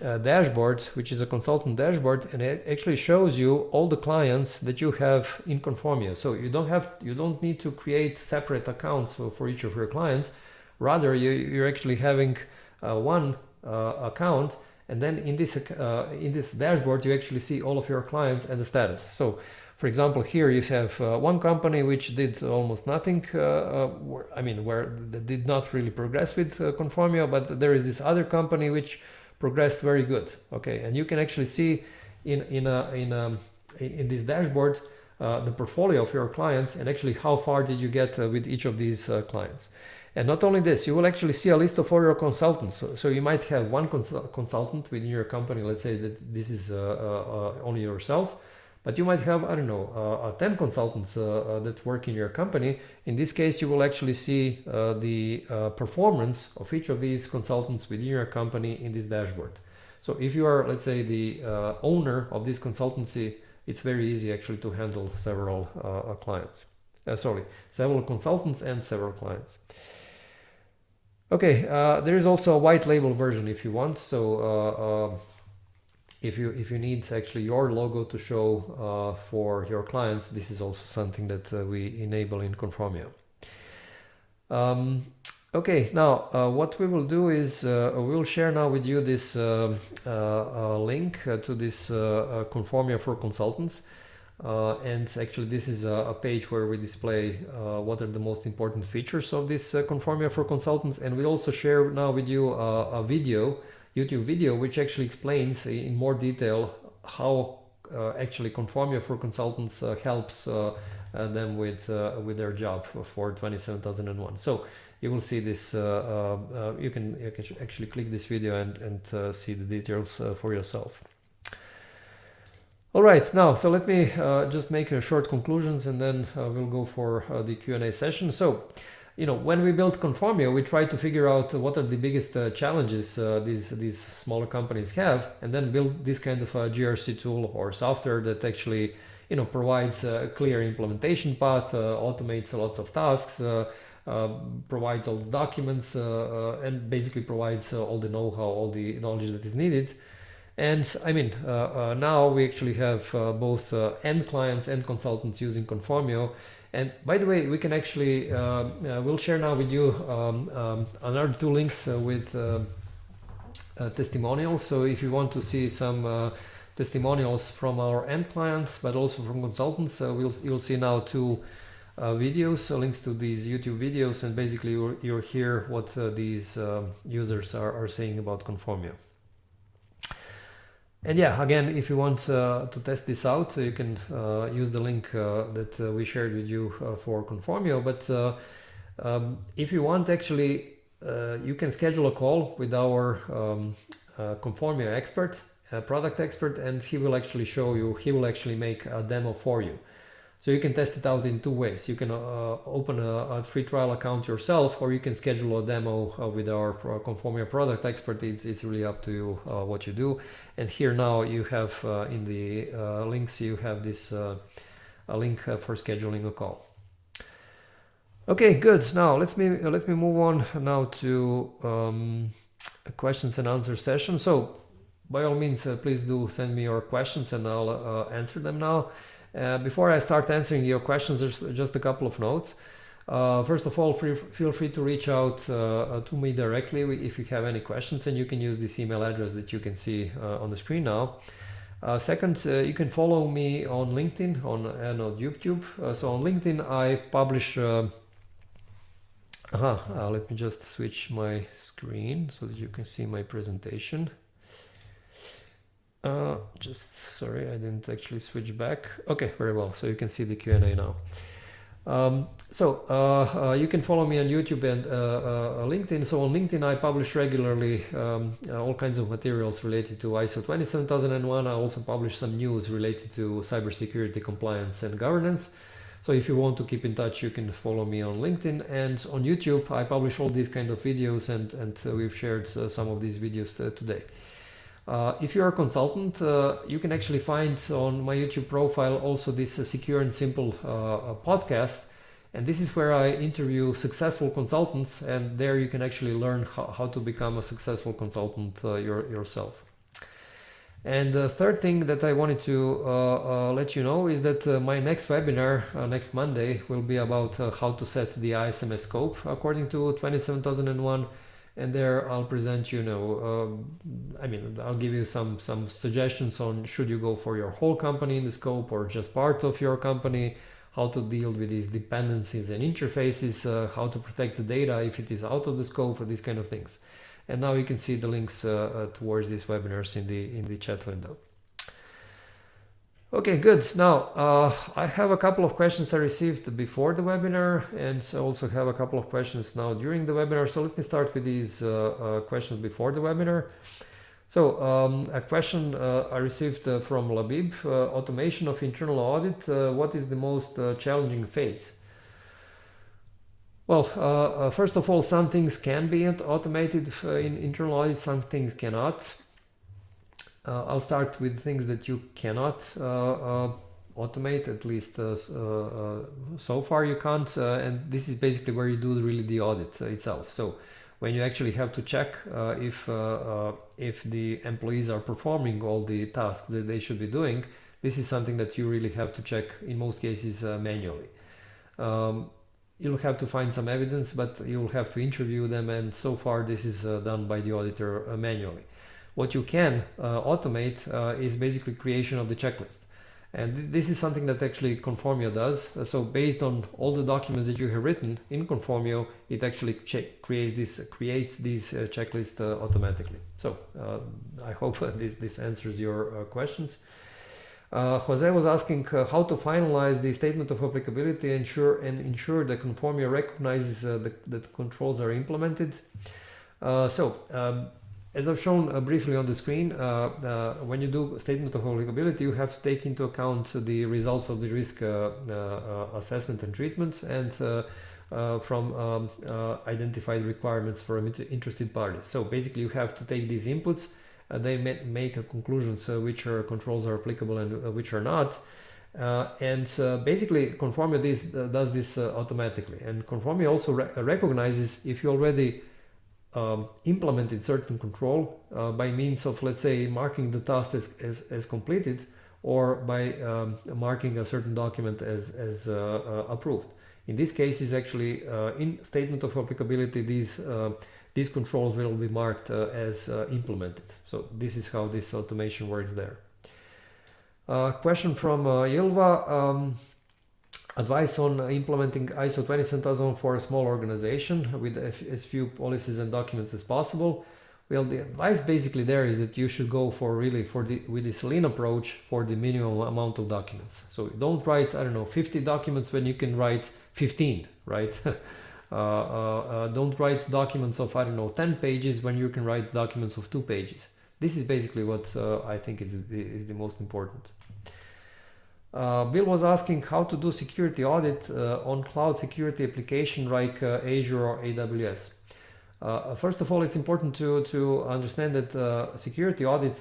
dashboard, which is a consultant dashboard, and it actually shows you all the clients that you have in Conformio. So you don't need to create separate accounts for each of your clients. Rather, you're actually having one account, and then in this dashboard you actually see all of your clients and the status. So for example, here you have one company which did almost nothing, where they did not really progress with Conformio, but there is this other company which progressed very good. Okay, and you can actually see in this dashboard the portfolio of your clients and actually how far did you get with each of these clients. And not only this, you will actually see a list of all your consultants. So you might have one consultant within your company. Let's say that this is only yourself. But you might have, I don't know, 10 consultants that work in your company. In this case, you will actually see the performance of each of these consultants within your company in this dashboard. So if you are, let's say, the owner of this consultancy, it's very easy actually to handle several several consultants and several clients. Okay, there is also a white label version if you want. So if you need actually your logo to show for your clients, this is also something that we enable in Conformio. Okay, now what we will do is we'll share now with you this link to this Conformio for consultants. And actually this is a page where we display what are the most important features of this Conformio for consultants. And we also share now with you a YouTube video which actually explains in more detail how actually Conformio for consultants helps them with their job for 27001. So you will see this, you can actually click this video and see the details for yourself. All right, now, so let me just make a short conclusions and then we'll go for the Q&A session. So, when we built Conformio, we tried to figure out what are the biggest challenges these smaller companies have, and then build this kind of a GRC tool or software that actually, provides a clear implementation path, automates lots of tasks, provides all the documents, and basically provides all the know-how, all the knowledge that is needed. And I mean, now we actually have both end clients and consultants using Conformio. And by the way, we can actually, we'll share now with you another two links with testimonials. So if you want to see some testimonials from our end clients, but also from consultants, you'll see now two videos, links to these YouTube videos, and basically you'll hear what these users are saying about Conformio. And yeah, again, if you want to test this out, you can use the link that we shared with you for Conformio. But if you want, actually, you can schedule a call with our Conformio expert, product expert, and he will actually show you, he will actually make a demo for you. So you can test it out in two ways. You can open a free trial account yourself, or you can schedule a demo with our Conformio product expert. It's really up to you what you do. And here now you have in the links, you have this a link for scheduling a call. Okay, good. Now let me move on now to a questions and answer session. So by all means, please do send me your questions and I'll answer them now. Before I start answering your questions, there's just a couple of notes. First of all, feel free to reach out to me directly if you have any questions, and you can use this email address that you can see on the screen now. Second, you can follow me on LinkedIn and on YouTube. So on LinkedIn, I publish... let me just switch my screen so that you can see my presentation. Sorry, I didn't actually switch back. Okay, very well. So you can see the Q&A now. You can follow me on YouTube and LinkedIn. So on LinkedIn, I publish regularly all kinds of materials related to ISO 27001. I also publish some news related to cybersecurity compliance and governance. So if you want to keep in touch, you can follow me on LinkedIn. And on YouTube, I publish all these kind of videos, and we've shared some of these videos today. If you're a consultant, you can actually find on my YouTube profile also this Secure and Simple podcast. And this is where I interview successful consultants, and there you can actually learn how to become a successful consultant yourself. And the third thing that I wanted to let you know is that my next webinar next Monday will be about how to set the ISMS scope according to 27001. And there I'll present, I'll give you some suggestions on should you go for your whole company in the scope or just part of your company, how to deal with these dependencies and interfaces, how to protect the data if it is out of the scope, or these kind of things. And now you can see the links towards these webinars in the chat window. Okay, good. Now, I have a couple of questions I received before the webinar, and I also have a couple of questions now during the webinar. So let me start with these questions before the webinar. So a question I received from Labib, automation of internal audit. What is the most challenging phase? Well, first of all, some things can be automated in internal audit, some things cannot. I'll start with things that you cannot automate, at least so far you can't, and this is basically where you do really the audit itself. So when you actually have to check if the employees are performing all the tasks that they should be doing, this is something that you really have to check in most cases manually. You'll have to find some evidence, but you'll have to interview them, and so far this is done by the auditor manually. What you can automate is basically creation of the checklist. And this is something that actually Conformio does. So based on all the documents that you have written in Conformio, it actually creates this checklist automatically. So I hope this answers your questions. Jose was asking how to finalize the statement of applicability and ensure that Conformio recognizes that controls are implemented. As I've shown briefly on the screen, when you do statement of applicability, you have to take into account the results of the risk assessment and treatment, and from identified requirements for interested parties. So basically you have to take these inputs, they make a conclusions which controls are applicable and which are not. Basically Conformio does this automatically, and Conformio also recognizes if you already implemented certain control by means of, let's say, marking the task as completed, or by marking a certain document as approved. In this case is actually in statement of applicability, these controls will be marked as implemented. So this is how this automation works there. Question from 𝗂𝗲𝗶𝘀𝗀. advice on implementing ISO 27001 for a small organization with as few policies and documents as possible. Well, the advice basically there is that you should go for with this lean approach for the minimum amount of documents. So don't write, I don't know, 50 documents when you can write 15, right? Don't write documents of, I don't know, 10 pages when you can write documents of 2 pages. This is basically what I think is the most important. Bill was asking how to do security audit on cloud security application like Azure or AWS. First of all, it's important to understand that security audits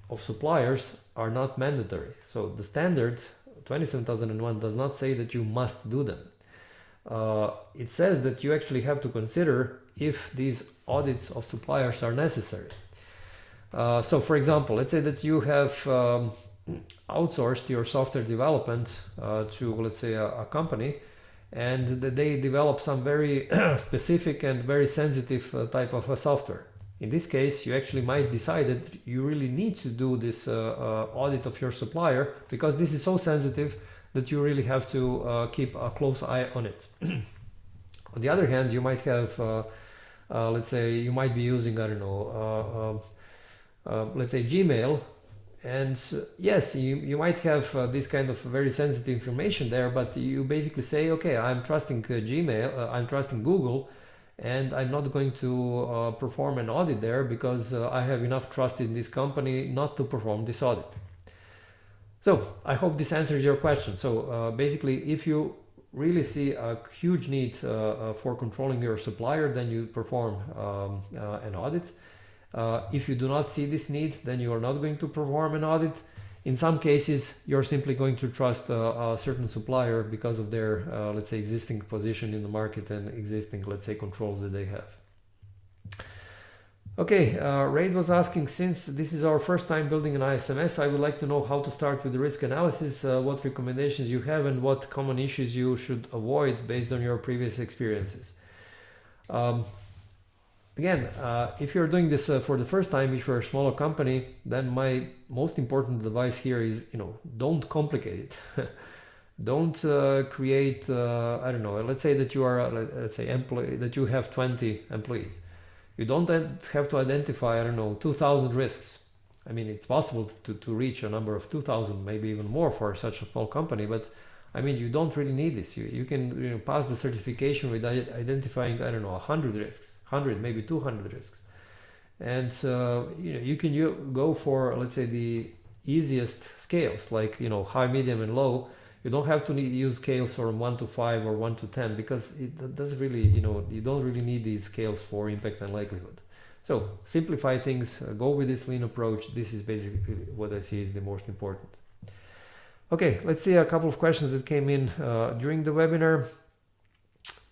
of suppliers are not mandatory. So the standard 27001 does not say that you must do them. It says that you actually have to consider if these audits of suppliers are necessary. So for example, let's say that you have outsourced your software development to, let's say, a company, and that they develop some very specific and very sensitive type of a software. In this case, you actually might decide that you really need to do this audit of your supplier because this is so sensitive that you really have to keep a close eye on it. On the other hand, you might have, let's say, you might be using, I don't know, let's say Gmail. And yes, you might have this kind of very sensitive information there, but you basically say, okay, I'm trusting Gmail, I'm trusting Google, and I'm not going to perform an audit there because I have enough trust in this company not to perform this audit. So I hope this answers your question. So basically, if you really see a huge need for controlling your supplier, then you perform an audit. If you do not see this need, then you are not going to perform an audit. In some cases, you're simply going to trust a certain supplier because of their, let's say, existing position in the market and existing, let's say, controls that they have. Okay, Raid was asking, since this is our first time building an ISMS, I would like to know how to start with the risk analysis, what recommendations you have, and what common issues you should avoid based on your previous experiences. Again, if you're doing this for the first time, if you're a smaller company, then my most important advice here is, don't complicate it. Don't create, I don't know, let's say that you are, let's say, that you have 20 employees. You don't have to identify, I don't know, 2,000 risks. I mean, it's possible to reach a number of 2,000, maybe even more for such a small company, but I mean, you don't really need this. You can pass the certification with identifying, I don't know, 100 risks. 100, maybe 200 risks, and you can go for, let's say, the easiest scales like high, medium, and low. You don't have to use scales from 1 to 5 or 1 to 10 because it doesn't really, you don't really need these scales for impact and likelihood. So simplify things, go with this lean approach. This is basically what I see is the most important. Okay, let's see a couple of questions that came in during the webinar.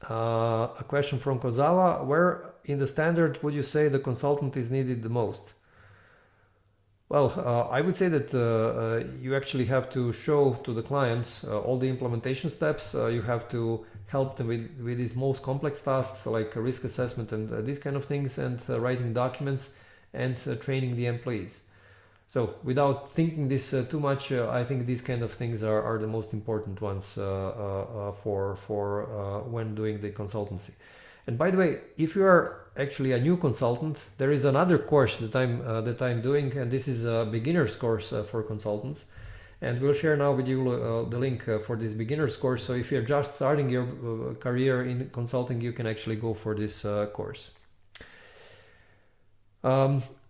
A question from Kozawa: where in the standard would you say the consultant is needed the most? Well, I would say that you actually have to show to the clients all the implementation steps. You have to help them with these most complex tasks like risk assessment and these kind of things, and writing documents and training the employees. So without thinking this too much, I think these kind of things are the most important ones for when doing the consultancy. And by the way, if you are actually a new consultant, there is another course that I'm doing, and this is a beginner's course for consultants. And we'll share now with you the link for this beginner's course. So if you're just starting your career in consulting, you can actually go for this course.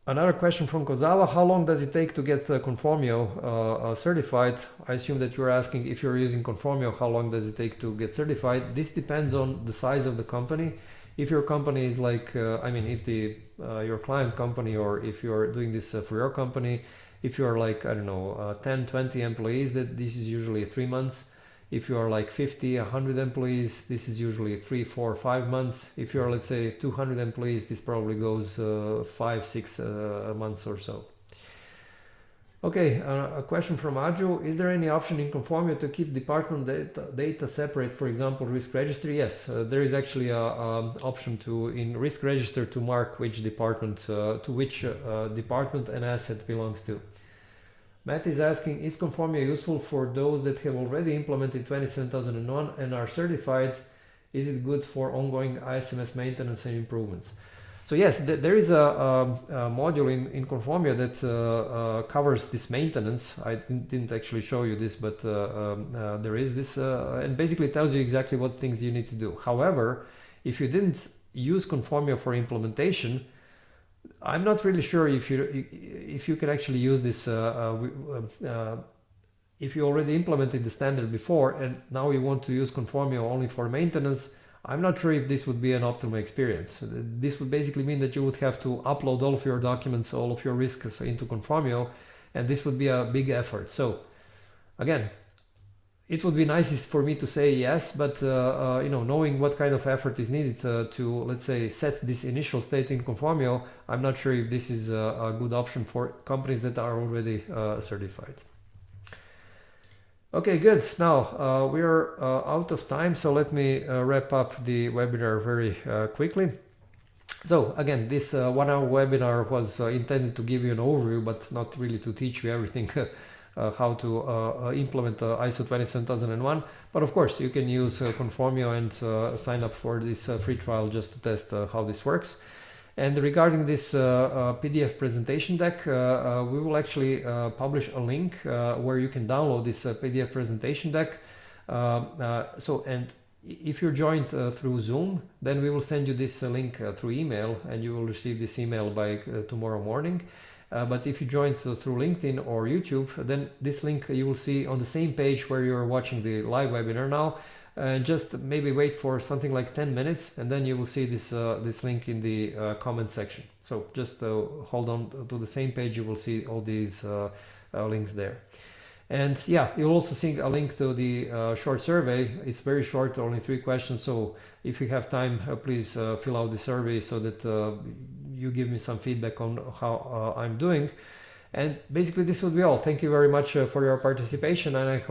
Another question from Kozawa: how long does it take to get Conformio certified? I assume that you're asking, if you're using Conformio, how long does it take to get certified? This depends on the size of the company. If your company is like, I mean, if your client company, or if you're doing this for your company, if you're like, I don't know, 10, 20 employees, that this is usually 3 months. If you are like 50, 100 employees, this is usually 3, 4, 5 months. If you are, let's say, 200 employees, this probably goes 5, 6 months or so. Okay, a question from Aju: is there any option in Conformio to keep department data separate, for example, risk register? Yes, there is actually an option in risk register to mark which department, to which department an asset belongs to. Matt is asking, is Conformio useful for those that have already implemented 27001 and are certified? Is it good for ongoing ISMS maintenance and improvements? So yes, there is a module in Conformio that covers this maintenance. I didn't actually show you this, but there is this, and basically tells you exactly what things you need to do. However, if you didn't use Conformio for implementation, I'm not really sure if you can actually use this if you already implemented the standard before and now you want to use Conformio only for maintenance. I'm not sure if this would be an optimal experience. This would basically mean that you would have to upload all of your documents, all of your risks into Conformio, and this would be a big effort. So again, it would be nice for me to say yes, but you know, knowing what kind of effort is needed to, let's say, set this initial state in Conformio, I'm not sure if this is a good option for companies that are already certified. Okay, good. Now we're out of time, so let me wrap up the webinar very quickly. So again, this 1 hour webinar was intended to give you an overview, but not really to teach you everything how to implement ISO 27001. But of course, you can use Conformio and sign up for this free trial just to test how this works. And regarding this PDF presentation deck, we will actually publish a link where you can download this PDF presentation deck. And if you're joined through Zoom, then we will send you this link through email, and you will receive this email by tomorrow morning. But if you joined through LinkedIn or YouTube, then this link you will see on the same page where you're watching the live webinar now. Just maybe wait for something like 10 minutes, and then you will see this this link in the comment section. So just hold on to the same page, you will see all these links there. And yeah, you'll also see a link to the short survey. It's very short, only 3 questions. So if you have time, please fill out the survey so that you give me some feedback on how I'm doing. And basically this will be all. Thank you very much for your participation, and I hope